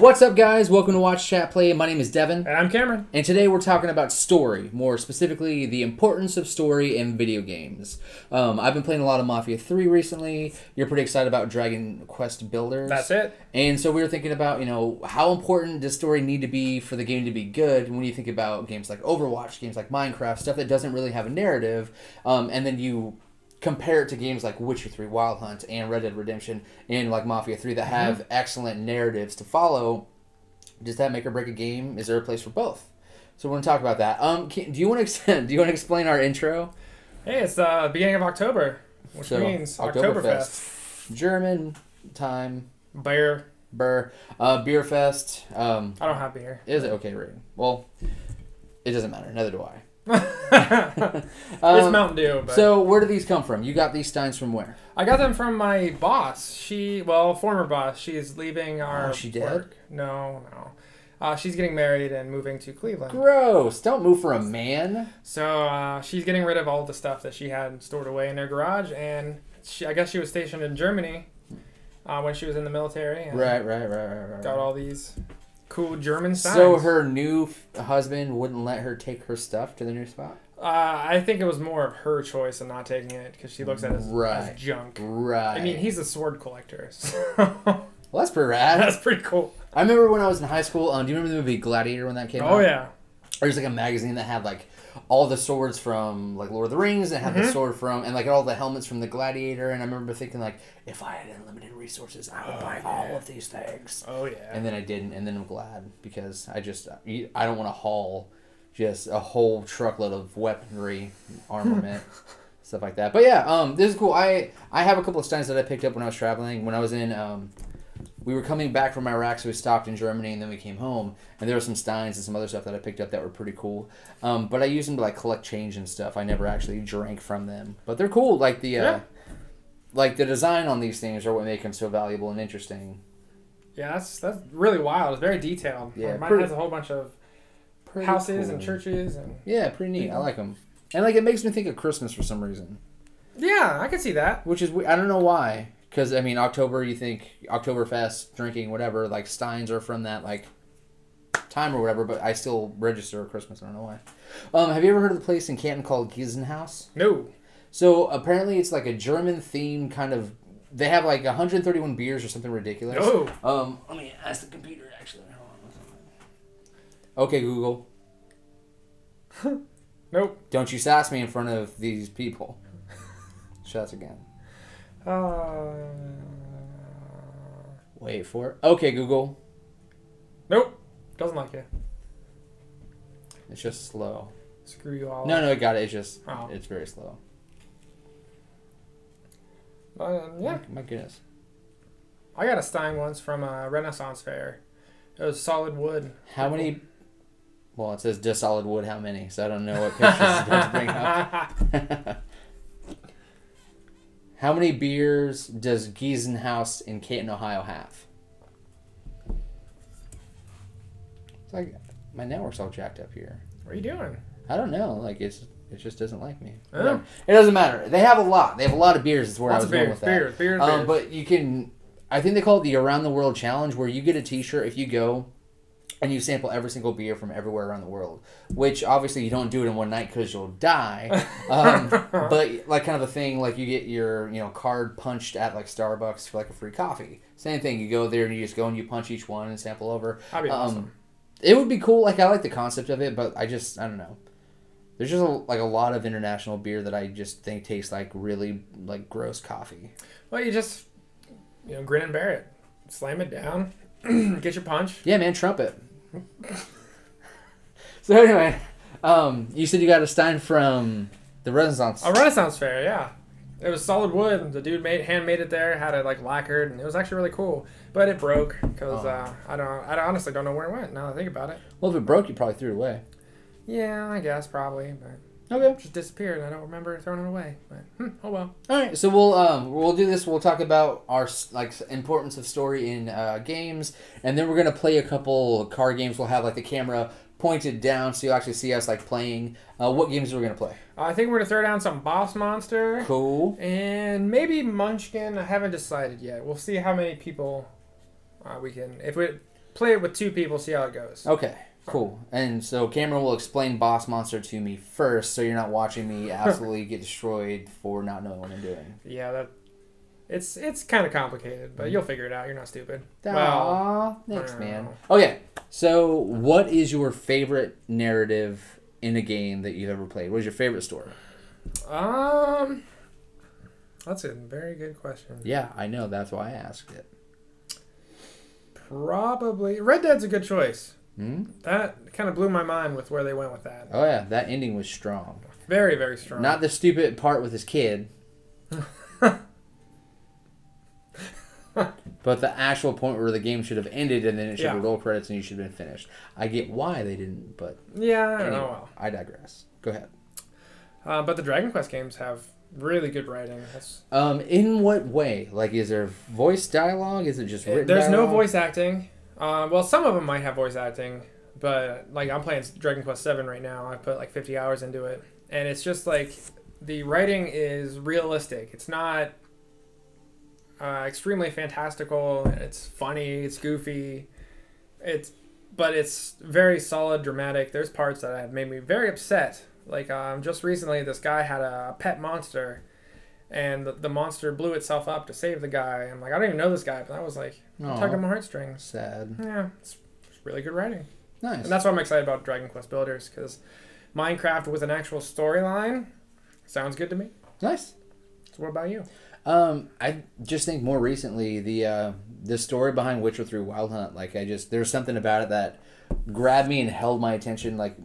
What's up, guys? Welcome to Watch Chat Play. My name is Devin. And I'm Cameron. And today we're talking about story, more specifically the importance of story in video games. I've been playing a lot of Mafia 3 recently. You're pretty excited about Dragon Quest Builders. That's it. And so we were thinking about, how important does story need to be for the game to be good when you think about games like Overwatch, games like Minecraft, stuff that doesn't really have a narrative, and then you compare it to games like Witcher 3 Wild Hunt and Red Dead Redemption and like Mafia 3 that have excellent narratives to follow. Does that make or break a game? Is there a place for both? So we're going to talk about that. Do you want to explain our intro? Hey, it's the beginning of October, which means Oktoberfest. German time. Beer fest. I don't have beer. Is it okay, right? Well, it doesn't matter. Neither do I. It's Mountain Dew. But so where do these come from? You got these steins from where? I got them from my boss. Former boss. She's leaving our she did? work. No. She's getting married and moving to Cleveland. Gross. Don't move for a man. So she's getting rid of all the stuff that she had stored away in her garage, and I guess she was stationed in Germany when she was in the military. And Right. Got all these cool German signs. So her new husband wouldn't let her take her stuff to the new spot? I think it was more of her choice in not taking it because she looks at it as junk. Right. I mean, he's a sword collector. So. Well, that's pretty rad. That's pretty cool. I remember when I was in high school, do you remember the movie Gladiator when that came out? Oh, yeah. There's like a magazine that had like all the swords from like Lord of the Rings and had the sword from, and like all the helmets from the Gladiator. And I remember thinking like, if I had unlimited resources, I would buy all of these things. Oh, yeah. And then I didn't, and then I'm glad because I don't want to haul just a whole truckload of weaponry, armament, stuff like that. But yeah, this is cool. I have a couple of steins that I picked up when I was traveling. When I was in, we were coming back from Iraq, so we stopped in Germany, and then we came home. And there were some steins and some other stuff that I picked up that were pretty cool. But I used them to like collect change and stuff. I never actually drank from them, but they're cool. Like the like the design on these things are what make them so valuable and interesting. Yeah, that's really wild. It's very detailed. Yeah, mine has a whole bunch of houses and churches and pretty neat. I like them, and like it makes me think of Christmas for some reason. Yeah, I can see that. Which is I don't know why, because I mean October, you think Oktoberfest, drinking, whatever. Like steins are from that like time or whatever, but I still register Christmas. I don't know why. Have you ever heard of the place in Canton called Giesenhaus? No. So apparently it's like a German themed kind of. They have like 131 beers or something ridiculous. Oh. Let me ask the computer actually. Okay, Google. Nope. Don't you sass me in front of these people. Shots again. Wait for it. Okay, Google. Nope. Doesn't like it. It's just slow. Screw you all. No, I got it. It's just, Oh. It's very slow. Yeah. My goodness. I got a stein once from a Renaissance fair. It was solid wood. How many? Well, it says just solid wood. How many? So I don't know what pictures it's supposed to bring up. How many beers does Giesenhaus in Canton, Ohio have? It's like my network's all jacked up here. What are you doing? I don't know. Like it just doesn't like me. Oh. It doesn't matter. They have a lot. They have a lot of beers. Is where I was going with that. Beers. But you can. I think they call it the Around the World Challenge, where you get a T-shirt if you go and you sample every single beer from everywhere around the world. Which obviously you don't do it in one night because you'll die. But like kind of a thing, like you get your card punched at like Starbucks for like a free coffee. Same thing. You go there and you just go and you punch each one and sample over. That'd be awesome. It would be cool. Like I like the concept of it, but I don't know. There's just a lot of international beer that I just think tastes like really like gross coffee. Well, you just grin and bear it, slam it down, get your punch. Yeah, man, trumpet. So anyway, you said you got a stein from the Renaissance. A Renaissance fair, yeah. It was solid wood. The dude handmade it there, had it like lacquered, and it was actually really cool. But it broke because I honestly don't know where it went. Now that I think about it. Well, if it broke, you probably threw it away. Yeah, I guess probably, but okay, it just disappeared. I don't remember throwing it away. But oh well. All right, so we'll do this. We'll talk about our importance of story in games, and then we're gonna play a couple card games. We'll have like the camera pointed down so you'll actually see us like playing. What games are we gonna play? I think we're gonna throw down some Boss Monster. Cool. And maybe Munchkin. I haven't decided yet. We'll see how many people we can. If we play it with 2 people, see how it goes. Okay, cool. And so Cameron will explain Boss Monster to me first, so you're not watching me absolutely get destroyed for not knowing what I'm doing. Yeah, it's kind of complicated, but you'll figure it out. You're not stupid. Aww, well, thanks, man. Okay, so what is your favorite narrative in a game that you've ever played? What is your favorite story? That's a very good question. Yeah, I know. That's why I asked it. Probably Red Dead's a good choice. Hmm? That kind of blew my mind with where they went with that. Oh yeah, that ending was strong. Very, very strong. Not the stupid part with his kid. But the actual point where the game should have ended and then it should have roll credits and you should have been finished. I get why they didn't, but yeah, I anyway, don't know. Well, I digress. Go ahead. But the Dragon Quest games have really good writing. In what way? Like, is there voice dialogue? Is it just written There's dialogue? no voice acting. Well, some of them might have voice acting, but like I'm playing Dragon Quest 7 right now. I put like 50 hours into it, and it's just like the writing is realistic. It's not extremely fantastical. It's funny. It's goofy. But it's very solid, dramatic. There's parts that have made me very upset. Like just recently, this guy had a pet monster, and the monster blew itself up to save the guy. I'm like, I don't even know this guy, but I was like, tugged at my heartstrings. Sad. Yeah, it's really good writing. Nice. And that's why I'm excited about Dragon Quest Builders, because Minecraft with an actual storyline sounds good to me. Nice. So what about you? I just think more recently the story behind Witcher 3 Wild Hunt, like there's something about it that grabbed me and held my attention like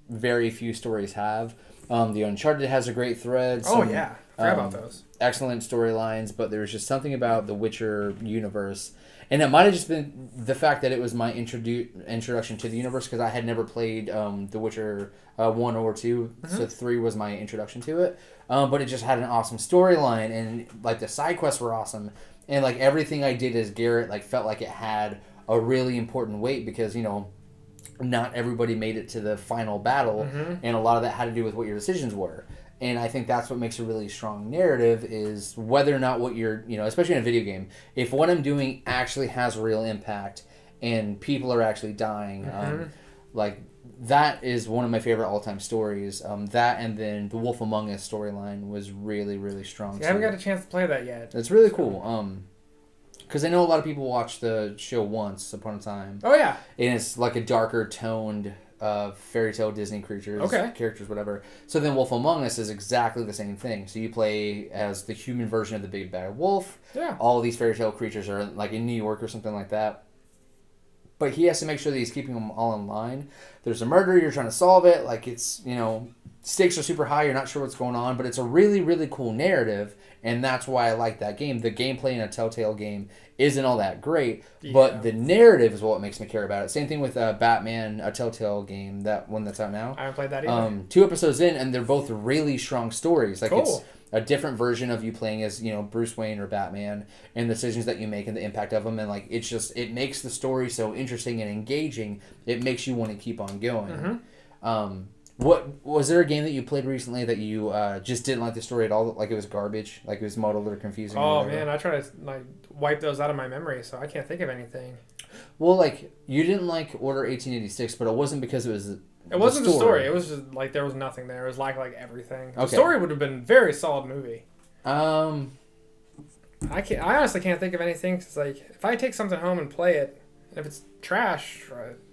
very few stories have. The Uncharted has a great thread. Oh yeah, forgot about those. Excellent storylines, but there's just something about the Witcher universe, and it might have just been the fact that it was my introduction to the universe, because I had never played The Witcher 1 or 2, so 3 was my introduction to it. But it just had an awesome storyline, and like the side quests were awesome, and like everything I did as Garrett like felt like it had a really important weight, because not everybody made it to the final battle, and a lot of that had to do with what your decisions were. And I think that's what makes a really strong narrative, is whether or not what you're, especially in a video game, if what I'm doing actually has real impact and people are actually dying, like that is one of my favorite all-time stories. That, and then the Wolf Among Us storyline was really, really strong. I haven't got a chance to play that yet. It's really cool. Because I know a lot of people watch the show Once Upon a Time. Oh yeah, and it's like a darker toned fairy tale Disney creatures, characters, whatever. So then Wolf Among Us is exactly the same thing. So you play as the human version of the big bad wolf. Yeah. All these fairy tale creatures are like in New York or something like that. But he has to make sure that he's keeping them all in line. There's a murder, you're trying to solve it. Like it's, stakes are super high, you're not sure what's going on. But it's a really, really cool narrative. And that's why I like that game. The gameplay in a Telltale game isn't all that great, but the narrative is what makes me care about it. Same thing with Batman, a Telltale game, that one that's out now. I haven't played that either. 2 episodes in, and they're both really strong stories. Like it's a different version of you playing as Bruce Wayne or Batman, and the decisions that you make and the impact of them, and like it makes the story so interesting and engaging. It makes you want to keep on going. What was there a game that you played recently that you just didn't like the story at all? Like it was garbage, like it was muddled or confusing. Oh man, I try to like wipe those out of my memory, so I can't think of anything. Well, like you didn't like Order 1886, but it wasn't because it was. It wasn't the story. It was just like there was nothing there. It was like everything. The story would have been a very solid movie. I honestly can't think of anything. Cause like if I take something home and play it, if it's trash,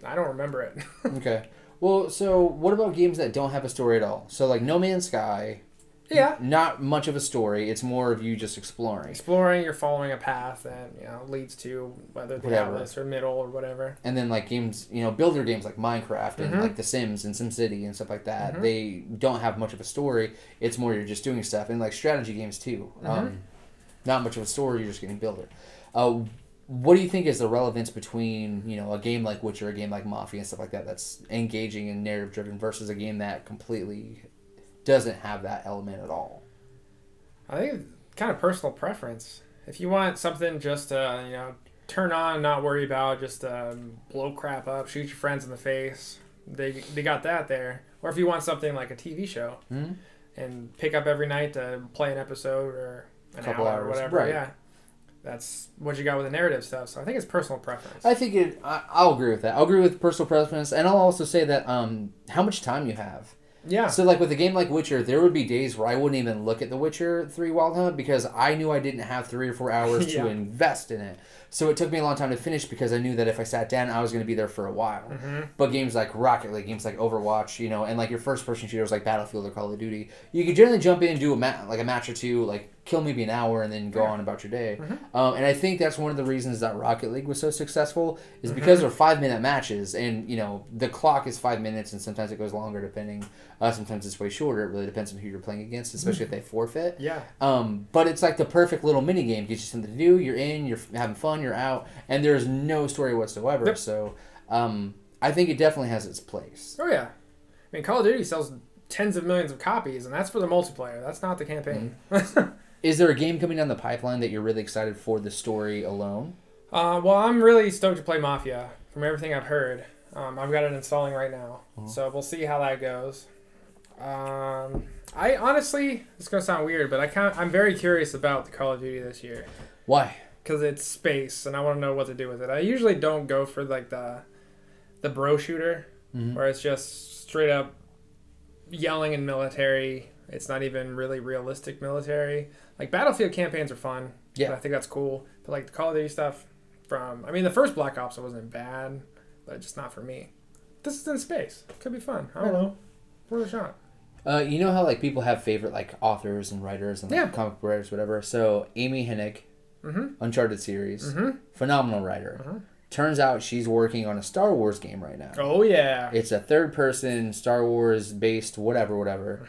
I don't remember it. Okay. Well, so what about games that don't have a story at all? So like No Man's Sky. Yeah. Not much of a story. It's more of you just exploring. You're following a path that leads to whether the Atlas or Middle or whatever. And then like games, builder games like Minecraft and like The Sims and SimCity and stuff like that. They don't have much of a story. It's more you're just doing stuff, and like strategy games too. Not much of a story. You're just getting builder. What do you think is the relevance between, a game like Witcher, a game like Mafia and stuff like that that's engaging and narrative driven versus a game that completely doesn't have that element at all? I think it's kind of personal preference. If you want something just to, turn on, not worry about, just blow crap up, shoot your friends in the face, they got that there. Or if you want something like a TV show and pick up every night to play an episode or an hour or whatever, that's what you got with the narrative stuff. So I think it's personal preference. I think I'll agree with that. I'll agree with personal preference, and I'll also say that how much time you have. Yeah. So, like, with a game like Witcher, there would be days where I wouldn't even look at The Witcher 3 Wild Hunt because I knew I didn't have 3 or 4 hours to invest in it. So it took me a long time to finish because I knew that if I sat down, I was going to be there for a while. But games like Rocket League, games like Overwatch, you know, and like your first-person shooters like Battlefield or Call of Duty, you could generally jump in and do a match or two, like kill maybe an hour and then go on about your day. And I think that's one of the reasons that Rocket League was so successful is because they're 5-minute matches, and you know the clock is 5 minutes, and sometimes it goes longer depending. Sometimes it's way shorter. It really depends on who you're playing against, especially if they forfeit. Yeah. But it's like the perfect little mini game. Gives you something to do. You're in. You're having fun. You're out, and there's no story whatsoever. Yep. So, I think it definitely has its place. Oh yeah, I mean Call of Duty sells tens of millions of copies, and that's for the multiplayer. That's not the campaign. Is there a game coming down the pipeline that you're really excited for the story alone? Well, I'm really stoked to play Mafia. From everything I've heard, I've got it installing right now, so we'll see how that goes. I honestly, it's gonna sound weird, but I'm very curious about the Call of Duty this year. Why? Because it's space, and I want to know what to do with it. I usually don't go for like the bro shooter, where it's just straight up yelling and military. It's not even really realistic military. Like Battlefield campaigns are fun. Yeah, I think that's cool. But like the Call of Duty stuff, the first Black Ops wasn't bad, but just not for me. This is in space. Could be fun. I don't know. Worth a shot. You know how like people have favorite like authors and writers and like, comic book writers, whatever. So Amy Hennig, Uncharted series, phenomenal writer. Turns out she's working on a Star Wars game right now. Oh yeah, it's a third-person Star Wars based whatever.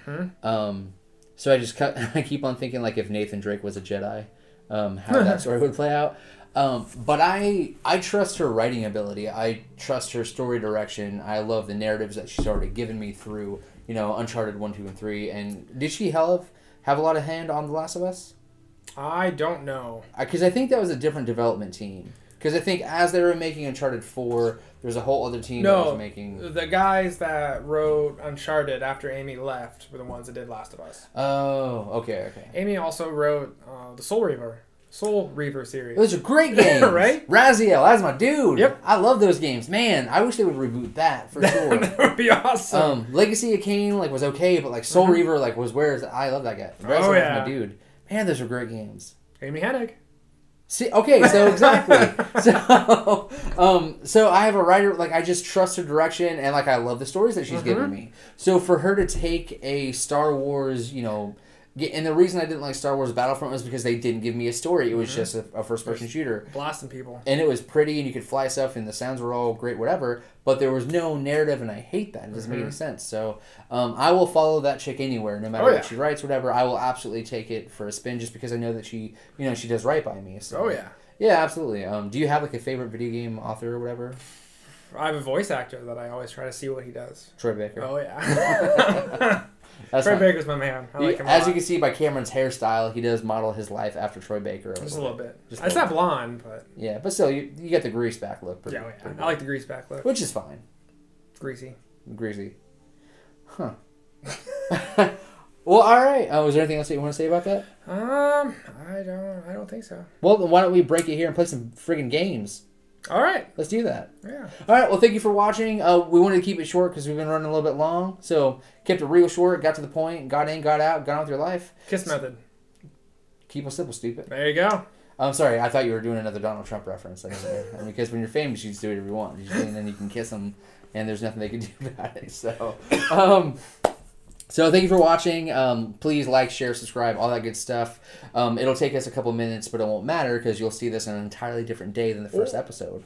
So I keep on thinking like if Nathan Drake was a Jedi, how that story would play out. But I trust her writing ability. I trust her story direction. I love the narratives that she's already given me through, you know, Uncharted 1, 2, and 3. And did she have a lot of hand on The Last of Us? I don't know. Because I think that was a different development team. Because I think as they were making Uncharted 4, there's a whole other team that was making... the guys that wrote Uncharted after Amy left were the ones that did Last of Us. Oh, okay. Amy also wrote the Soul Reaver series. Those are great games. Right? Raziel, that's my dude. Yep. I love those games. Man, I wish they would reboot that for sure. That would be awesome. Legacy of Kain was okay, but like Soul Reaver was I love that guy. Raziel was my dude. Man, those are great games. Amy Hennig. See, okay, so exactly. So I have a writer, like I just trust her direction and like I love the stories that she's given me. So for her to take a Star Wars, you know, and the reason I didn't like Star Wars Battlefront was because they didn't give me a story. It was just a first-person shooter. Blasting people. And it was pretty and you could fly stuff and the sounds were all great, whatever. But there was no narrative and I hate that. It doesn't make any sense. So I will follow that chick anywhere, no matter what she writes, whatever. I will absolutely take it for a spin just because I know that she does right by me. So, yeah, absolutely. Do you have like a favorite video game author or whatever? I have a voice actor that I always try to see what he does. Troy Baker. Oh, yeah. Troy Baker's my man. I like him a lot. As you can see by Cameron's hairstyle, he does model his life after Troy Baker. Just a little bit. It's not blonde, but... Yeah, but still, you get the grease back look. Pretty I like the grease back look. Which is fine. Greasy. Huh. Well, all right. Was there anything else that you want to say about that? I don't think so. Well, then why don't we break it here and play some friggin' games? All right. Let's do that. Yeah. All right. Well, thank you for watching. We wanted to keep it short because we've been running a little bit long. So, kept it real short, got to the point, got in, got out, got on with your life. Kiss method. Keep it simple, stupid. There you go. I'm sorry. I thought you were doing another Donald Trump reference. Because when you're famous, you just do whatever you want. And then you can kiss them, and there's nothing they can do about it. So, so thank you for watching. Please like, share, subscribe, all that good stuff. It'll take us a couple minutes, but it won't matter because you'll see this on an entirely different day than the first episode.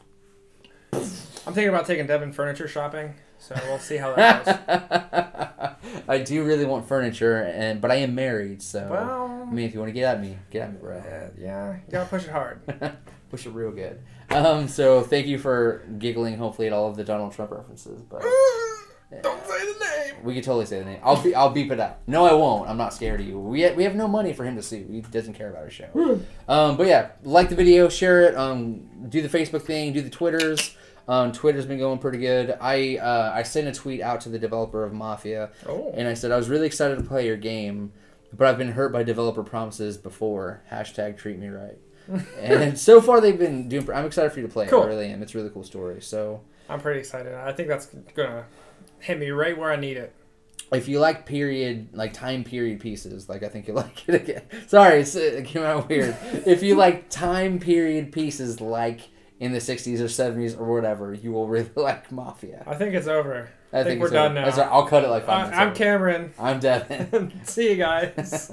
I'm thinking about taking Devin furniture shopping, so we'll see how that goes. I do really want furniture, but I am married, so well, I mean, if you want to get at me, bro. Yeah, you gotta push it hard. Push it real good. So thank you for giggling, hopefully, at all of the Donald Trump references, but. Don't say the name. We can totally say the name. I'll beep it out. No, I won't. I'm not scared of you. We have no money for him to sue. He doesn't care about our show. But yeah, like the video, share it. Do the Facebook thing. Do the Twitters. Twitter's been going pretty good. I sent a tweet out to the developer of Mafia, and I said I was really excited to play your game, but I've been hurt by developer promises before. #treat me right. And so far they've been doing. I'm excited for you to play it. Cool. I really am. It's a really cool story. So I'm pretty excited. I think that's gonna hit me right where I need it. if you like time period pieces, I think you'll like it again. Sorry, it came out weird. If you like time period pieces in the 60s or 70s or whatever, you will really like Mafia. I think it's over. I think we're it's done over. now. I'll cut it 5 minutes. I'm Cameron. I'm Devin. See you guys.